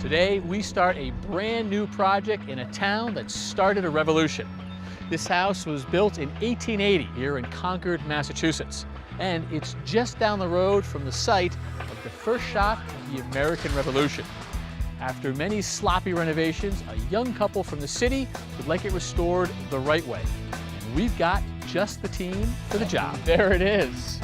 Today, we start a brand new project in a town that started a revolution. This house was built in 1880 here in Concord, Massachusetts, and it's just down the road from the site of the first shot of the American Revolution. After many sloppy renovations, a young couple from the city would like it restored the right way. And we've got just the team for the job. There it is.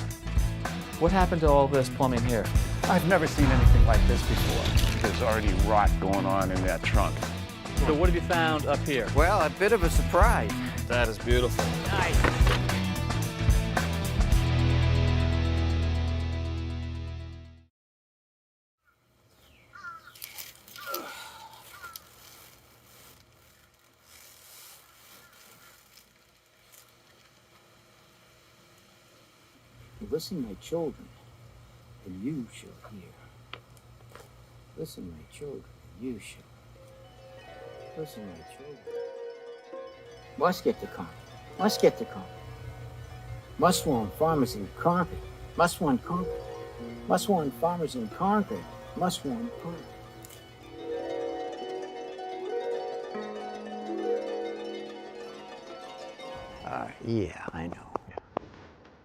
What happened to all this plumbing here? I've never seen anything like this before. There's already rot going on in that trunk. So what have you found up here? Well, a bit of a surprise. That is beautiful. Nice. Listen, my children, and you shall hear. Listen, my children, and you shall. Listen, my children. Must get to Concord. Must get to Concord. Must warn farmers in Concord. Must warn Concord. Must warn farmers in Concord. Must warn Concord. Yeah, I know.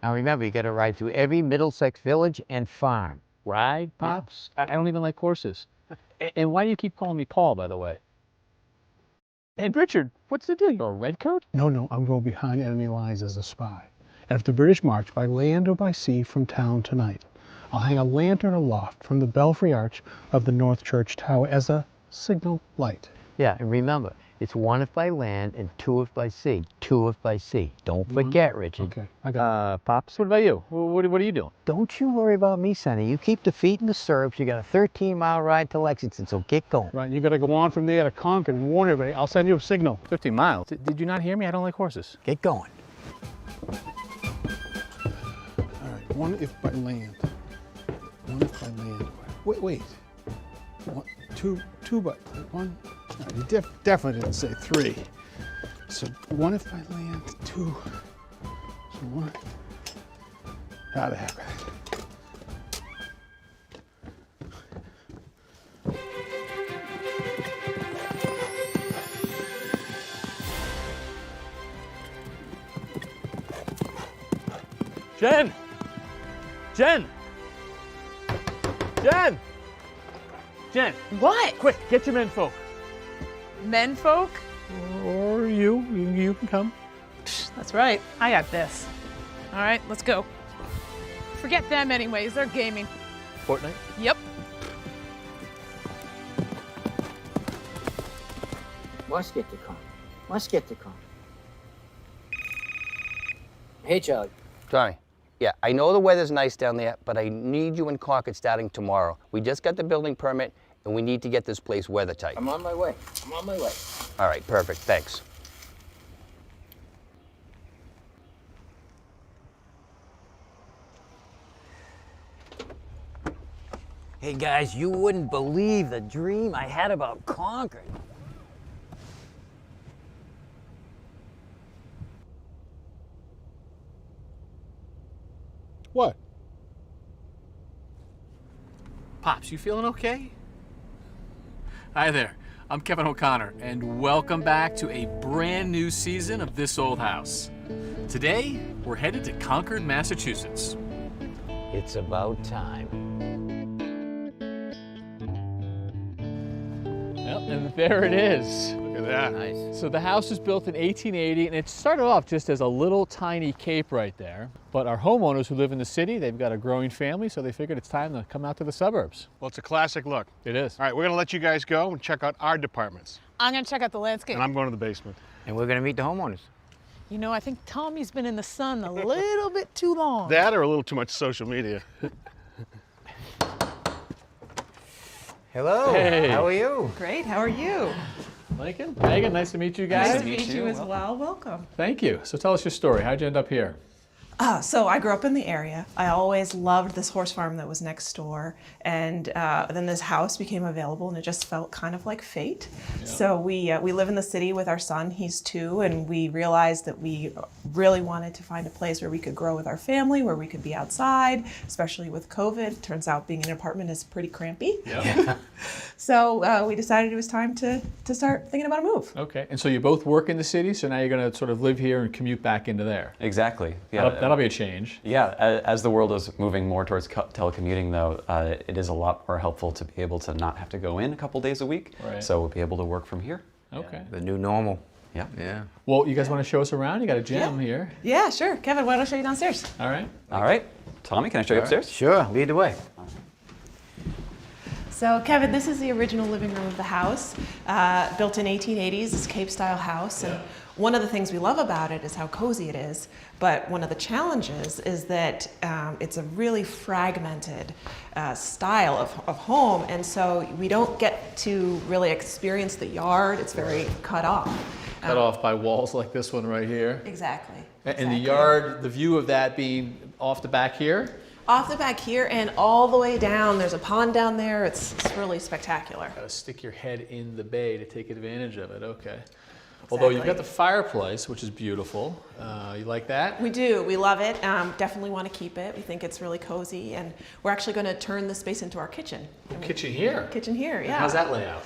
Now remember, you gotta ride through every Middlesex village and farm. Ride, Pops? I don't even like horses. And why do you keep calling me Paul, by the way? And Richard, what's the deal? You're a redcoat? No, I'm going behind enemy lines as a spy. And if the British march by land or by sea from town tonight, I'll hang a lantern aloft from the belfry arch of the North Church Tower as a signal light. Yeah, and remember, it's 1 if by land and 2 if by sea. 2 if by sea. Don't forget, Richard. Okay, I got it. Pops, what about you? What are you doing? Don't you worry about me, Sonny. You keep the feet in the stirrups. You got a 13-mile ride to Lexington, so get going. Right, you gotta go on from there to Concord and warn everybody. I'll send you a signal. 15 miles. Did you not hear me? I don't like horses. Get going. All right, 1 if by land. 1 if by land. Wait. 1, 2 by 1. No, you definitely didn't say 3. So 1 if by land, 2. So 1. How the heck? Jen! What? Quick, get your menfolk. Menfolk? Or you can come. That's right. I got this. All right, let's go. Forget them anyways. They're gaming. Fortnite? Yep. Must get to Concord. Must get to Concord. Hey, Charlie. Johnny, yeah, I know the weather's nice down there, but I need you in Concord starting tomorrow. We just got the building permit, and we need to get this place weather tight. I'm on my way. All right, perfect, thanks. Hey guys, you wouldn't believe the dream I had about Concord. What? Pops, you feeling okay? Hi there, I'm Kevin O'Connor, and welcome back to a brand new season of This Old House. Today, we're headed to Concord, Massachusetts. It's about time. Well, and there it is. Look at that. Nice. So the house was built in 1880, and it started off just as a little tiny cape right there. But our homeowners who live in the city, they've got a growing family, so they figured it's time to come out to the suburbs. Well, it's a classic look. It is. All right, we're gonna let you guys go and check out our departments. I'm gonna check out the landscape. And I'm going to the basement. And we're gonna meet the homeowners. You know, I think Tommy's been in the sun a little bit too long. That or a little too much social media. Hello. Hey. How are you? Great, how are you? Lincoln, Megan, nice to meet you guys. Nice to meet you as well. Welcome. Thank you. So tell us your story. How'd you end up here? So I grew up in the area. I always loved this horse farm that was next door. And then this house became available and it just felt kind of like fate. Yeah. So we live in the city with our son, he's 2, and we realized that we really wanted to find a place where we could grow with our family, where we could be outside, especially with COVID. Turns out being in an apartment is pretty crampy. Yeah. So we decided it was time to start thinking about a move. Okay, and so you both work in the city, so now you're going to sort of live here and commute back into there. Exactly. Yeah. That'll be a change. Yeah, as the world is moving more towards telecommuting, though, it is a lot more helpful to be able to not have to go in a couple days a week. Right. So we'll be able to work from here. Okay. The new normal. Yeah. Yeah. Well, you guys want to show us around? You got a gym here. Yeah, sure. Kevin, why don't I show you downstairs? All right. All right. Tommy, can I show you upstairs? Sure, lead the way. So Kevin, this is the original living room of the house, built in 1880s, this Cape-style house. And one of the things we love about it is how cozy it is. But one of the challenges is that it's a really fragmented style of home. And so we don't get to really experience the yard. It's very cut off. Cut off by walls like this one right here. Exactly. And the yard, the view of that being off the back here? Off the back here and all the way down. There's a pond down there. It's really spectacular. Got to stick your head in the bay to take advantage of it. Okay. Although you've got the fireplace, which is beautiful. You like that? We do. We love it. Definitely want to keep it. We think it's really cozy, and we're actually going to turn this space into our kitchen. Kitchen here? Kitchen here, yeah. How's that layout?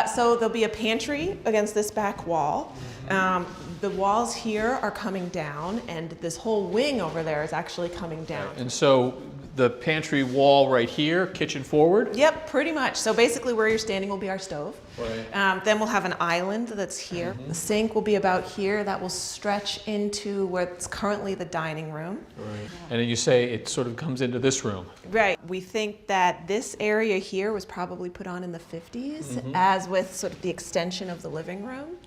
So there'll be a pantry against this back wall. The walls here are coming down, and this whole wing over there is actually coming down. And so the pantry wall right here, kitchen forward? Yep, pretty much. So basically where you're standing will be our stove. Right. Then we'll have an island that's here. The sink will be about here. That will stretch into what's currently the dining room. Right. And then you say it sort of comes into this room. Right. We think that this area here was probably put on in the 50s, as with sort of the extension of the living room.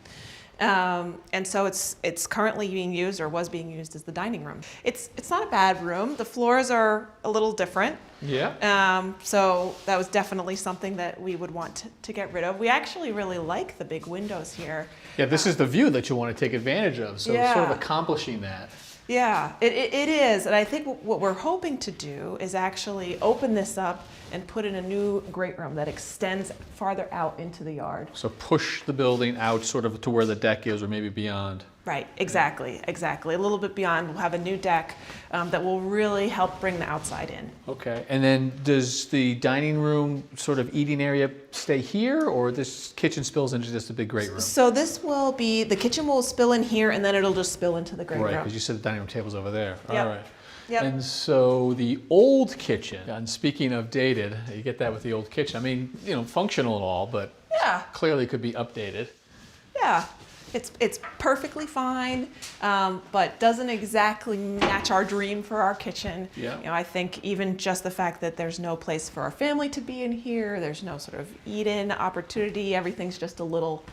And so it's currently being used, or was being used, as the dining room. It's not a bad room. The floors are a little different. Yeah. So that was definitely something that we would want to get rid of. We actually really like the big windows here. Yeah, this is the view that you want to take advantage of, so it's sort of accomplishing that. Yeah, it is. And I think what we're hoping to do is actually open this up and put in a new great room that extends farther out into the yard. So push the building out sort of to where the deck is, or maybe beyond. Right, exactly. A little bit beyond, we'll have a new deck that will really help bring the outside in. Okay, and then does the dining room sort of eating area stay here, or this kitchen spills into just a big great room? So this will be, the kitchen will spill in here, and then it'll just spill into the great room. Right, because you said the dining room table's over there. Yep. All right. Yep. And so the old kitchen, and speaking of dated, you get that with the old kitchen. I mean, you know, functional and all, but clearly could be updated. Yeah. It's perfectly fine, but doesn't exactly match our dream for our kitchen. Yeah. You know, I think even just the fact that there's no place for our family to be in here, there's no sort of eat-in opportunity, everything's just a little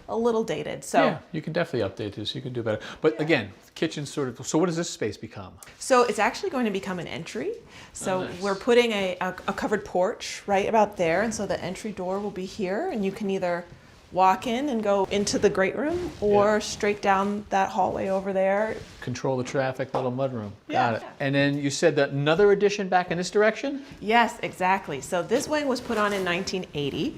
dated. So yeah, you can definitely update this. You can do better. But again, kitchen sort of. So what does this space become? So it's actually going to become an entry. So nice. We're putting a covered porch right about there, and so the entry door will be here, and you can either walk in and go into the great room, or straight down that hallway over there. Control the traffic, little mudroom. Yeah. Got it. And then you said that another addition back in this direction? Yes, exactly. So this wing was put on in 1980.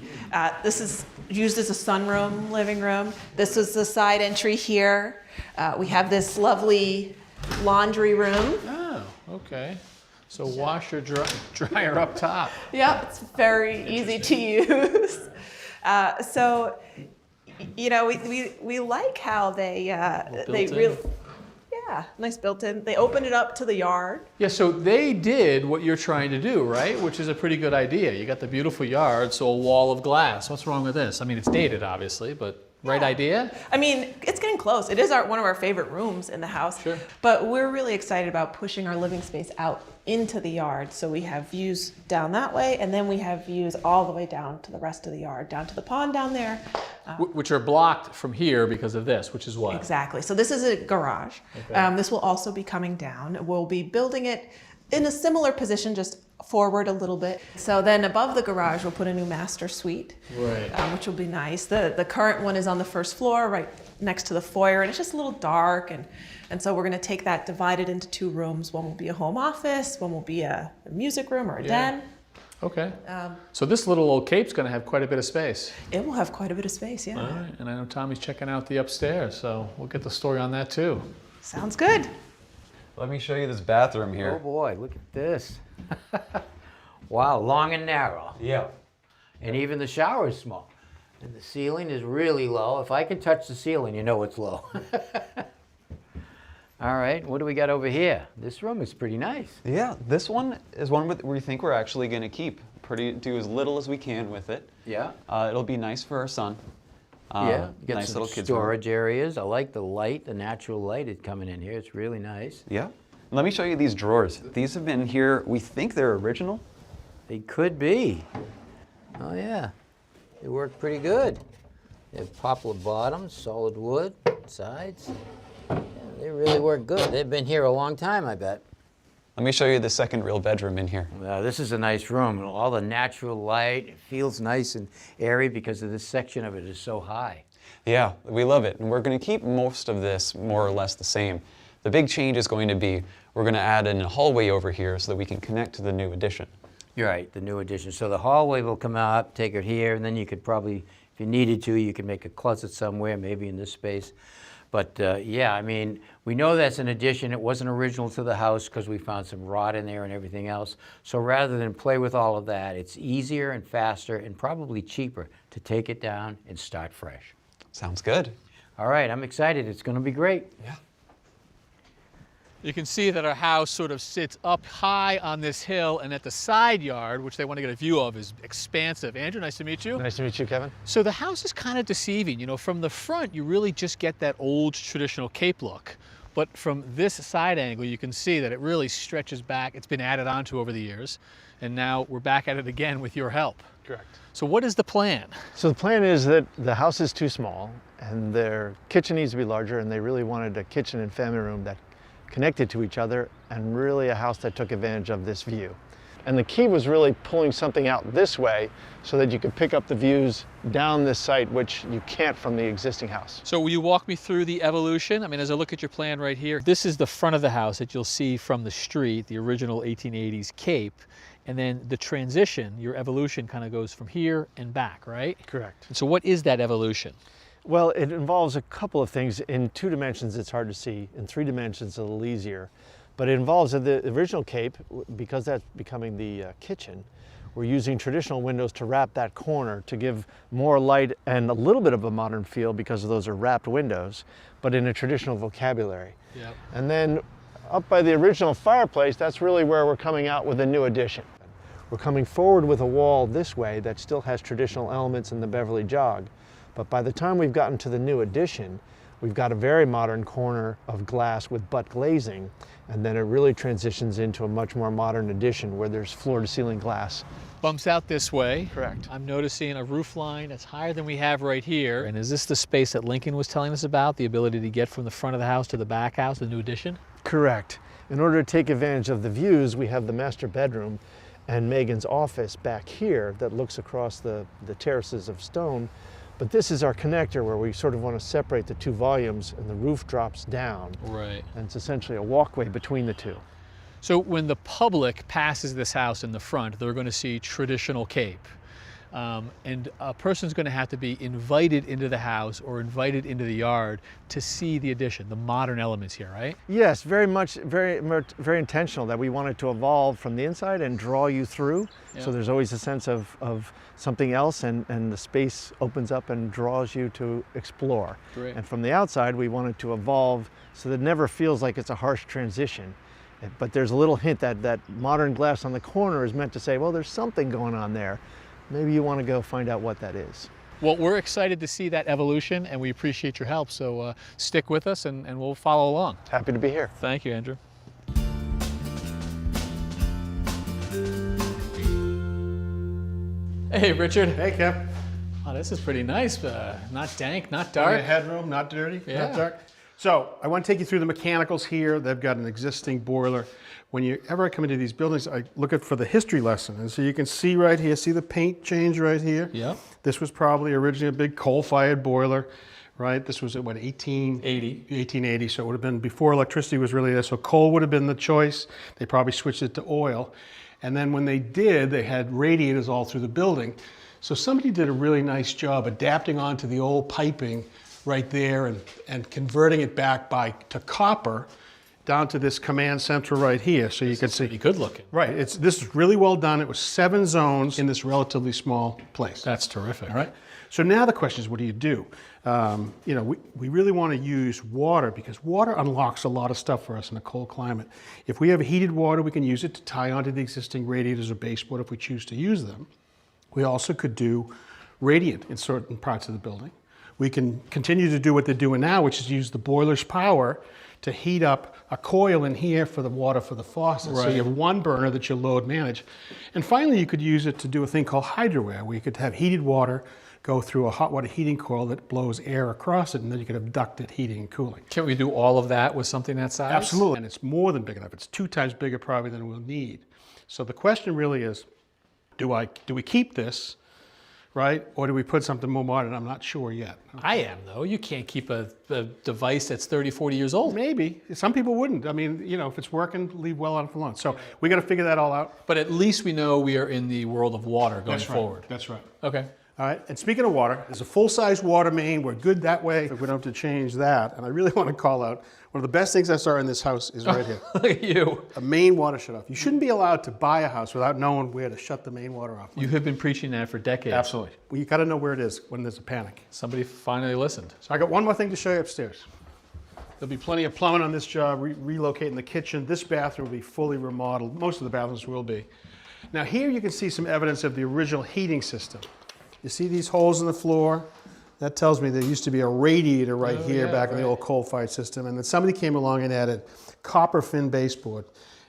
This is used as a sunroom, living room. This is the side entry here. We have this lovely laundry room. Oh, okay. So washer, dryer up top. Yeah, it's very easy to use. So, you know, we like how they really, nice built-in. They opened it up to the yard. Yeah, so they did what you're trying to do, right? Which is a pretty good idea. You got the beautiful yard, so a wall of glass. What's wrong with this? I mean, it's dated, obviously, but right idea? I mean, it's getting close. It is one of our favorite rooms in the house. Sure. But we're really excited about pushing our living space out into the yard. So we have views down that way, and then we have views all the way down to the rest of the yard, down to the pond down there. Which are blocked from here because of this, which is what? Exactly. So this is a garage. Okay. This will also be coming down. We'll be building it in a similar position, just forward a little bit. So then above the garage, we'll put a new master suite, Right. which will be nice. The current one is on the first floor, right next to the foyer, and it's just a little dark. And so we're going to take that, divide it into 2 rooms. One will be a home office, one will be a music room or a den. Okay. So this little old cape's going to have quite a bit of space. It will have quite a bit of space, yeah. All right. And I know Tommy's checking out the upstairs, so we'll get the story on that too. Sounds good. Let me show you this bathroom Oh here. boy, look at this. Wow, long and narrow. Yeah. And even the shower is small. And the ceiling is really low. If I can touch the ceiling, you know it's low. All right, what do we got over here? This room is pretty nice. Yeah, this one is one we think we're actually going to keep. Do as little as we can with it. Yeah. It'll be nice for our son. Yeah, you got nice some little kids room. storage areas. I like the light, the natural light is coming in here. It's really nice. Yeah. Let me show you these drawers. These have been here, we think they're original. They could be. Oh yeah, they work pretty good. They have poplar bottoms, solid wood, sides. Yeah, they really work good. They've been here a long time, I bet. Let me show you the second real bedroom in here. This is a nice room. All the natural light. It feels nice and airy because of this section of it is so high. Yeah, we love it. And we're going to keep most of this more or less the same. The big change is going to be we're going to add in a hallway over here so that we can connect to the new addition. You're right, the new addition. So the hallway will come out, take it here, and then you could probably, if you needed to, you could make a closet somewhere, maybe in this space. But yeah, I mean, we know that's an addition. It wasn't original to the house because we found some rot in there and everything else. So rather than play with all of that, it's easier and faster and probably cheaper to take it down and start fresh. Sounds good. All right, I'm excited. It's going to be great. Yeah. You can see that our house sort of sits up high on this hill, and at the side yard, which they want to get a view of, is expansive. Andrew, nice to meet you. Nice to meet you, Kevin. So the house is kind of deceiving. You know, from the front, you really just get that old traditional Cape look. But from this side angle, you can see that it really stretches back. It's been added onto over the years. And now we're back at it again with your help. Correct. So what is the plan? So the plan is that the house is too small and their kitchen needs to be larger, and they really wanted a kitchen and family room that connected to each other, and really a house that took advantage of this view. And the key was really pulling something out this way so that you could pick up the views down this site, which you can't from the existing house. So will you walk me through the evolution? I mean, as I look at your plan right here, this is the front of the house that you'll see from the street, the original 1880s Cape. And then the transition, your evolution kind of goes from here and back, right? Correct. And so what is that evolution? Well, it involves a couple of things. In 2 dimensions, it's hard to see. In 3 dimensions, it's a little easier. But it involves the original Cape, because that's becoming the kitchen, we're using traditional windows to wrap that corner to give more light and a little bit of a modern feel because of those are wrapped windows, but in a traditional vocabulary. Yep. And then up by the original fireplace, that's really where we're coming out with a new addition. We're coming forward with a wall this way that still has traditional elements in the Beverly jog. But by the time we've gotten to the new addition, we've got a very modern corner of glass with butt glazing, and then it really transitions into a much more modern addition where there's floor-to-ceiling glass. Bumps out this way. Correct. I'm noticing a roof line that's higher than we have right here. And is this the space that Lincoln was telling us about, the ability to get from the front of the house to the back house, the new addition? Correct. In order to take advantage of the views, we have the master bedroom and Megan's office back here that looks across the terraces of stone. But this is our connector where we sort of want to separate the 2 volumes, and the roof drops down. Right. And it's essentially a walkway between the 2. So when the public passes this house in the front, they're going to see traditional Cape. And a person's going to have to be invited into the house or invited into the yard to see the addition, the modern elements here, right? Yes, very intentional that we wanted to evolve from the inside and draw you through. Yeah. So there's always a sense of something else, and the space opens up and draws you to explore. Great. And from the outside, we wanted to evolve so that it never feels like it's a harsh transition. But there's a little hint that modern glass on the corner is meant to say, well, there's something going on there. Maybe you want to go find out what that is. Well, we're excited to see that evolution, and we appreciate your help. So stick with us, and we'll follow along. Happy to be here. Thank you, Andrew. Hey, Richard. Hey, Kev. Oh, this is pretty nice. Not dank, not Plenty dark. of headroom, not dirty, Yeah. not dark. So I want to take you through the mechanicals here. They've got an existing boiler. When you ever come into these buildings, I look at for the history lesson. And so you can see right here, see the paint change right here? Yep. This was probably originally a big coal-fired boiler, right? This was at what, 1880, so it would have been before electricity was really there. So coal would have been the choice. They probably switched it to oil. And then when they did, they had radiators all through the building. So somebody did a really nice job adapting onto the old piping right there and converting it back to copper down to this command center right here. So you can see. Pretty good looking. Right, this is really well done. It was 7 zones in this relatively small place. That's terrific. All right. So now the question is, what do you do? You know, we really want to use water because water unlocks a lot of stuff for us in a cold climate. If we have heated water, we can use it to tie onto the existing radiators or baseboard if we choose to use them. We also could do radiant in certain parts of the building. We can continue to do what they're doing now, which is use the boiler's power to heat up a coil in here for the water for the faucet. So you have one burner that you load manage. And finally, you could use it to do a thing called hydro-air, where you could have heated water go through a hot water heating coil that blows air across it, and then you could have ducted heating and cooling. Can we do all of that with something that size? Absolutely, and it's more than big enough. It's 2 times bigger probably than we'll need. So the question really is, do we keep this, right? Or do we put something more modern? I'm not sure yet. I am, though. You can't keep a device that's 30, 40 years old. Maybe. Some people wouldn't. I mean, you know, if it's working, leave well enough alone. So we got to figure that all out. But at least we know we are in the world of water going forward. That's right. Okay. All right, and speaking of water, there's a full-size water main. We're good that way. We don't have to change that. And I really want to call out, one of the best things I saw in this house is right here. Look at you. A main water shut-off. You shouldn't be allowed to buy a house without knowing where to shut the main water off. You have been preaching that for decades. Absolutely. Well, you got to know where it is when there's a panic. Somebody finally listened. So I got one more thing to show you upstairs. There'll be plenty of plumbing on this job, relocating the kitchen. This bathroom will be fully remodeled. Most of the bathrooms will be. Now here you can see some evidence of the original heating system. You see these holes in the floor? That tells me there used to be a radiator right here back in the old coal-fired system. And then somebody came along and added copper fin baseboard.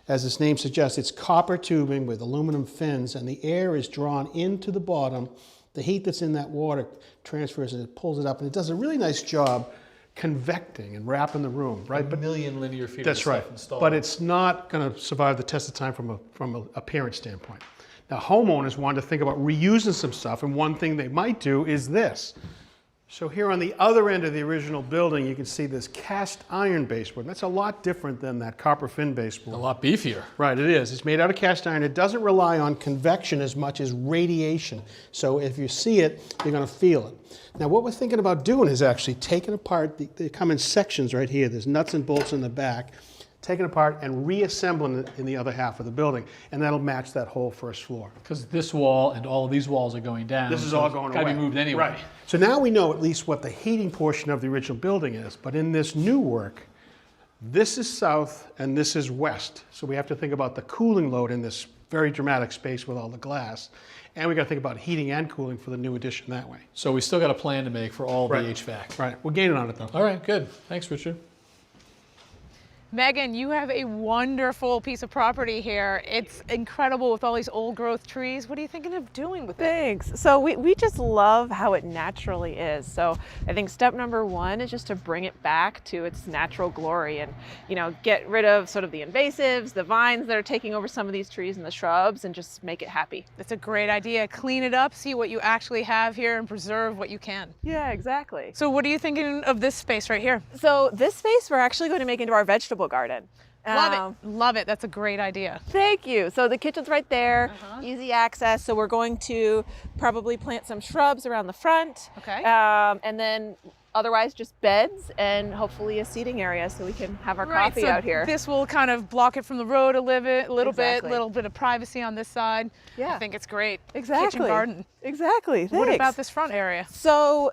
As its name suggests, it's copper tubing with aluminum fins, and the air is drawn into the bottom. The heat that's in that water transfers and it pulls it up, and it does a really nice job convecting and wrapping the room, right? But 1 million linear feet that's of right. stuff installed. But it's not going to survive the test of time from an appearance standpoint. Now, homeowners want to think about reusing some stuff, and one thing they might do is this. So here on the other end of the original building, you can see this cast iron baseboard. That's a lot different than that copper fin baseboard. A lot beefier. Right, it is. It's made out of cast iron. It doesn't rely on convection as much as radiation. So if you see it, you're going to feel it. Now, what we're thinking about doing is actually taking apart, they come in sections right here. There's nuts and bolts in the back. Taking apart and reassembling it in the other half of the building, and that'll match that whole first floor. Because this wall and all of these walls are going down. This is so all it's going gotta away. be moved anyway. Right. So now we know at least what the heating portion of the original building is, but in this new work, this is south and this is west. So we have to think about the cooling load in this very dramatic space with all the glass. And we got to think about heating and cooling for the new addition that way. So we still got a plan to make for all Right. the HVAC. Right. We're gaining on it though. All right, good. Thanks, Richard. Megan, you have a wonderful piece of property here. It's incredible with all these old growth trees. What are you thinking of doing with it? Thanks. So we just love how it naturally is. So I think step number 1 is just to bring it back to its natural glory and, you know, get rid of sort of the invasives, the vines that are taking over some of these trees and the shrubs, and just make it happy. That's a great idea. Clean it up, see what you actually have here, and preserve what you can. Yeah, exactly. So what are you thinking of this space right here? So this space we're actually going to make into our vegetable garden. Love it. Love it. That's a great idea. Thank you. So the kitchen's right there, easy access. So we're going to probably plant some shrubs around the front. Okay. And then otherwise just beds and hopefully a seating area so we can have our coffee so out here. This will kind of block it from the road a little bit, Exactly. little bit of privacy on this side. Yeah. I think it's great. Exactly. Kitchen garden. Exactly. Thanks. What about this front area? So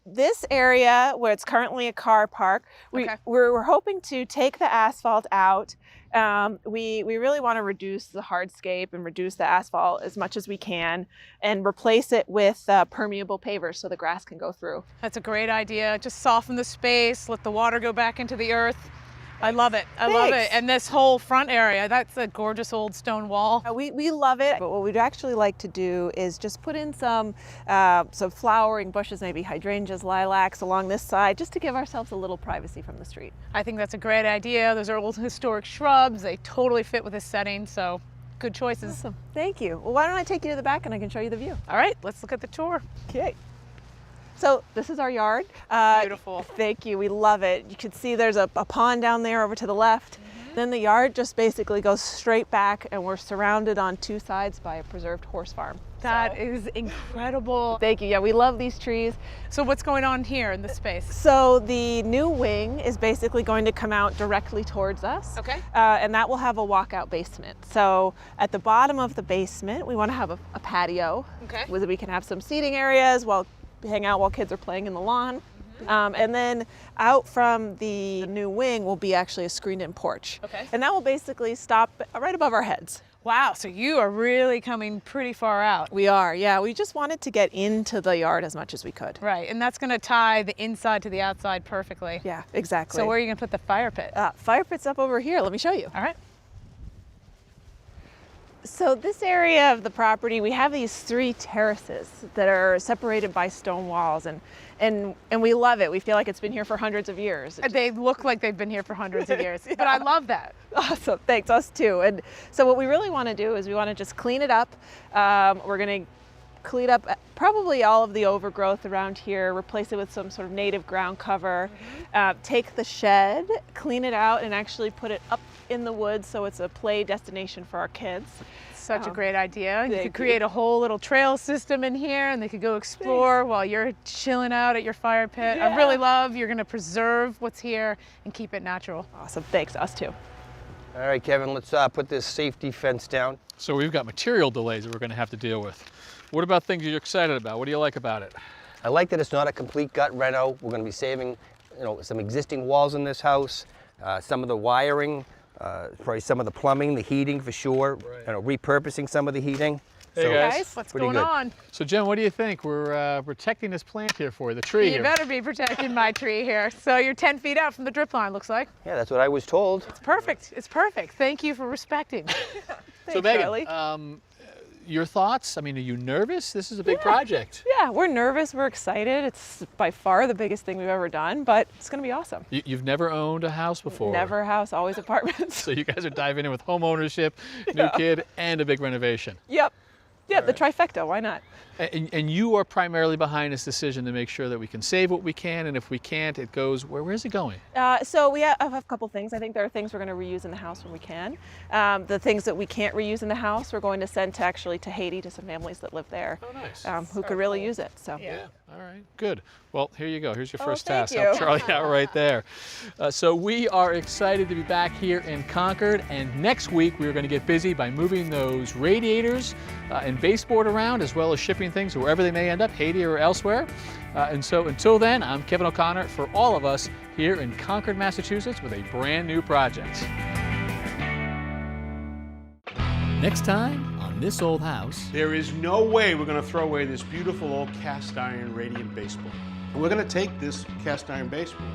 this area where it's currently a car park, we're hoping to take the asphalt out. We really want to reduce the hardscape and reduce the asphalt as much as we can and replace it with permeable pavers so the grass can go through. That's a great idea. Just soften the space, let the water go back into the earth. I love it. I love it. Thanks. And this whole front area, that's a gorgeous old stone wall. We love it, but what we'd actually like to do is just put in some flowering bushes, maybe hydrangeas, lilacs along this side, just to give ourselves a little privacy from the street. I think that's a great idea. Those are old historic shrubs. They totally fit with this setting, so good choices. Awesome. Thank you. Well, why don't I take you to the back and I can show you the view. All right, let's look at the tour. Okay. So this is our yard. Beautiful. Thank you. We love it. You can see there's a pond down there over to the left. Then the yard just basically goes straight back, and we're surrounded on two sides by a preserved horse farm. That is incredible. Thank you. Yeah, we love these trees. So what's going on here in this space? So the new wing is basically going to come out directly towards us. Okay. And that will have a walkout basement. So at the bottom of the basement, we want to have a patio. Okay. Where we can have some seating areas, hang out while kids are playing in the lawn. And then out from the new wing will be actually a screened-in porch. Okay. And that will basically stop right above our heads. Wow, so you are really coming pretty far out. We are, yeah. We just wanted to get into the yard as much as we could. Right, and that's gonna tie the inside to the outside perfectly. Yeah, exactly. So where are you gonna put the fire pit? Fire pit's up over here. Let me show you. All right. So this area of the property, we have these 3 terraces that are separated by stone walls, and we love it. We feel like it's been here for hundreds of years. They look like they've been here for hundreds of years, but I love that. Awesome, thanks, us too. And so what we really want to do is we want to just clean it up. We're going to clean up probably all of the overgrowth around here, replace it with some sort of native ground cover, take the shed, clean it out, and actually put it up in the woods so it's a play destination for our kids. Such a great idea. You thank could create a whole little trail system in here, and they could go explore while you're chilling out at your fire pit. I really love you're going to preserve what's here and keep it natural. Awesome, thanks, us too. All right, Kevin, let's put this safety fence down. So we've got material delays that we're going to have to deal with. What about things you're excited about? What do you like about it? I like that it's not a complete gut reno. We're going to be saving, some existing walls in this house, some of the wiring, probably some of the plumbing, the heating for sure, repurposing some of the heating. Hey So, guys, What's pretty going good. on? So Jen, what do you think? We're protecting this plant here for you, the tree You here. better be protecting my tree here. So you're 10 feet out from the drip line, looks like. Yeah, that's what I was told. It's perfect. It's perfect. Thank you for respecting. So Thanks, Megan, your thoughts? I mean, are you nervous? This is a big project. Yeah, we're nervous, we're excited. It's by far the biggest thing we've ever done, but it's gonna be awesome. You've never owned a house before. Never a house, always apartments. So you guys are diving in with home ownership, new kid, and a big renovation. Yep. Yeah, the trifecta, why not? And you are primarily behind this decision to make sure that we can save what we can, and if we can't, it goes, where's it going? So we have a couple things. I think there are things we're going to reuse in the house when we can. The things that we can't reuse in the house, we're going to send to Haiti to some families that live there. Oh, nice. Who could really use it. So. Yeah. All right. Good. Well, here you go. Here's your first thank task. Help you. Charlie out right there. So we are excited to be back here in Concord, and next week we're going to get busy by moving those radiators and baseboard around, as well as shipping things wherever they may end up, Haiti or elsewhere. And so until then, I'm Kevin O'Connor for all of us here in Concord, Massachusetts, with a brand new project. Next time on This Old House. There is no way we're going to throw away this beautiful old cast iron radiant baseboard. We're going to take this cast iron baseboard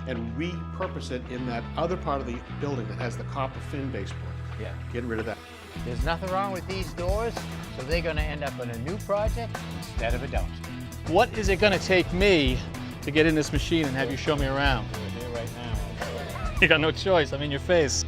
and repurpose it in that other part of the building that has the copper fin baseboard. Yeah. Getting rid of that. There's nothing wrong with these doors, so they're going to end up in a new project instead of a dumpster. What is it going to take me to get in this machine and have you show me around? We're here right now. You got no choice. I'm in your face.